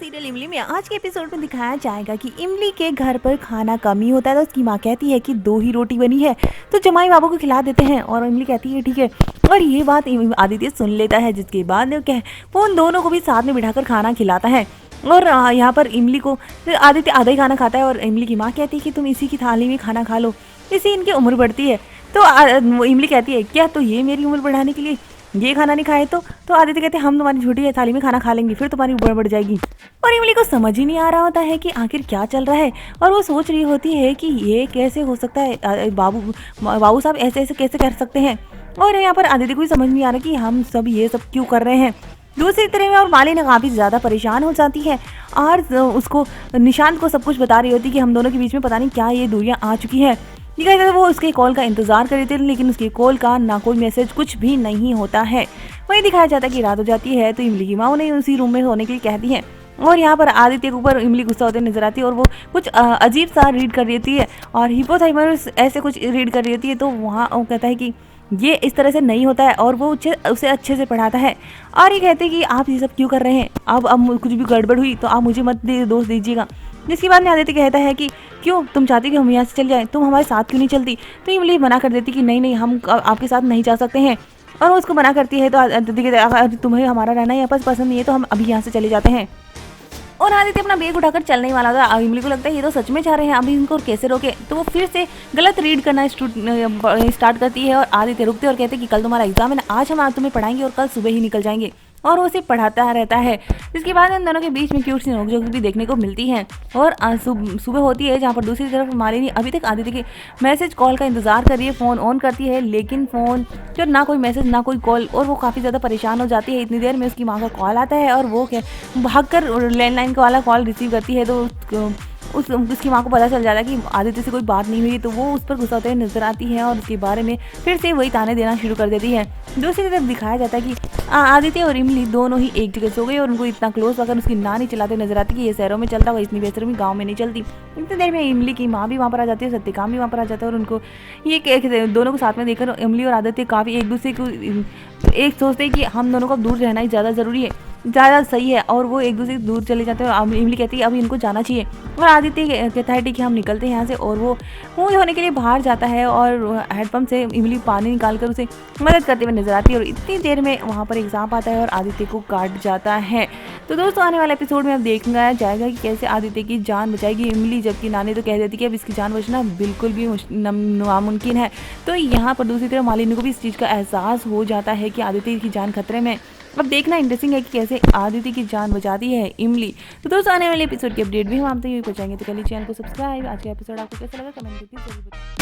Serial इमली में आज के एपिसोड में दिखाया जाएगा कि इमली के घर पर खाना कम ही होता है तो उसकी माँ कहती है कि 2 ही रोटी बनी है तो जमाई बाबू को खिला देते हैं और इमली कहती है ठीक है। और ये बात आदित्य सुन लेता है जिसके बाद वो उन दोनों को भी साथ में बिठाकर खाना खिलाता है। और यहाँ पर इमली को आदित्य आधा ही खाना खाता है और इमली की माँ कहती है कि तुम इसी की थाली में खाना खा लो, इससे इनकी उम्र बढ़ती है। तो इमली कहती है क्या तो ये मेरी उम्र बढ़ाने के लिए ये खाना नहीं खाए तो आदित्य कहते हैं हम तुम्हारी छोटी थाली में खाना खा लेंगे फिर तुम्हारी उम्र बढ़ जाएगी। और इमली को समझ ही नहीं आ रहा होता है कि आखिर क्या चल रहा है और वो सोच रही होती है कि ये कैसे हो सकता है, बाबू साहब ऐसे ऐसे कैसे कर सकते हैं। और यहाँ पर आदित्य को भी समझ नहीं आ रहा कि हम सब ये सब क्यों कर रहे हैं। दूसरी तरफ में और मालिनी काफ़ी ज़्यादा परेशान हो जाती है और उसको निशांत को सब कुछ बता रही होती है कि हम दोनों के बीच में पता नहीं क्या ये दूरियां आ चुकी है। वो उसके कॉल का इंतजार कर रही थी लेकिन उसके कॉल का ना कोई मैसेज कुछ भी नहीं होता है। वही दिखाया जाता है कि रात हो जाती है तो इमली की माँ उन्हें उसी रूम में सोने के लिए कहती है और यहाँ पर आदित्य के ऊपर इमली गुस्सा होते नजर आती है और वो कुछ अजीब सा रीड कर रही होती है और हिपोथैलेमस ऐसे कुछ रीड कर रही होती है। तो वहाँ वो कहता है कि ये इस तरह से नहीं होता है और वो उसे अच्छे से पढ़ाता है और ये कहते हैं कि आप ये सब क्यों कर रहे हैं, अब कुछ भी गड़बड़ हुई तो आप मुझे मत दोष दीजिएगा। जिसके बाद में आदित्य कहता है कि क्यों तुम चाहती कि हम यहाँ से चल जाएं, तुम हमारे साथ क्यों नहीं चलती। तो इमली मना कर देती कि नहीं हम आपके साथ नहीं जा सकते हैं और वो उसको मना करती है। तो आदित्य कहते अगर तुम्हें हमारा रहना यहाँ पर पसंद नहीं है तो हम अभी यहाँ से चले जाते हैं। और आदित्य अपना बैग उठाकर चलने वाला था। इमली को लगता है ये तो सच में चाह रहे हैं, अभी इनको कैसे रोके। तो वो फिर से गलत रीड करना स्टार्ट करती है और आदित्य रुकते और कहते हैं कि कल तुम्हारा एग्जाम है ना, आज हम तुम्हें पढ़ाएंगे और कल सुबह ही निकल जाएंगे। और वो उसे पढ़ाता रहता है। जिसके बाद इन दोनों के बीच में क्यूट सी नोकझोंक भी देखने को मिलती है। और सुबह होती है जहाँ पर दूसरी तरफ मालिनी अभी तक आदित्य के मैसेज कॉल का इंतजार कर रही है, फ़ोन ऑन करती है लेकिन फ़ोन जो ना कोई मैसेज ना कोई कॉल। और वो काफ़ी ज़्यादा परेशान हो जाती है। इतनी देर में उसकी माँ का कॉल आता है और वो भागकर लैंडलाइन वाला कॉल रिसीव करती है। तो उसकी माँ को पता चल जाता है कि आदित्य से कोई बात नहीं हुई। तो वो उस पर गुस्सा होते हुए नजर आती है और उसके बारे में फिर से वही ताने देना शुरू कर देती है। दूसरी तरफ दिखाया जाता है कि आदित्य और इमली दोनों ही एक जगह सो गए और उनको इतना क्लोज अगर उसकी नानी चलाते नजर आती कि ये शहरों में चलता हुआ इतनी बेहतर में गाँव में नहीं चलती। इतनी देर में इमली की माँ भी वहाँ पर आ जाती है, सत्यकाम भी वहाँ पर आ जाता है और उनको ये दोनों को साथ में देखकर इमली और आदित्य काफ़ी एक दूसरे को एक सोचते हैं कि हम दोनों को दूर रहना ही ज़्यादा ज़रूरी है, ज़्यादा सही है। और वो एक दूसरे से दूर चले जाते हैं और इमली कहती है अभी इनको जाना चाहिए और आदित्य कहता है कि हम निकलते हैं यहाँ से। और वो मुँह धोने के लिए बाहर जाता है और हैंडपम्प से इमली पानी निकाल कर उसे मदद करते हुए नजर आती है। और इतनी देर में वहाँ पर एक सांप आता है और आदित्य को काट जाता है। तो दोस्तों आने वाले एपिसोड में अब देखा जाएगा कि कैसे आदित्य की जान बचाएगी इमली, जबकि नानी तो कह देती कि अब इसकी जान बचना बिल्कुल भी नामुमकिन है। तो यहाँ पर दूसरी तरफ मालिनी को भी इस चीज़ का एहसास हो जाता है कि आदित्य की जान खतरे में। अब देखना इंटरेस्टिंग है कि कैसे आदित्य की जान बचाती है इमली। तो दोस्तों आने वाले एपिसोड की अपडेट भी हम आप तक यही पहुंचाएंगे। तो कल चैनल को सब्सक्राइब। आज का एपिसोड आपको कैसा लगा कमेंट करके जरूर बताएं।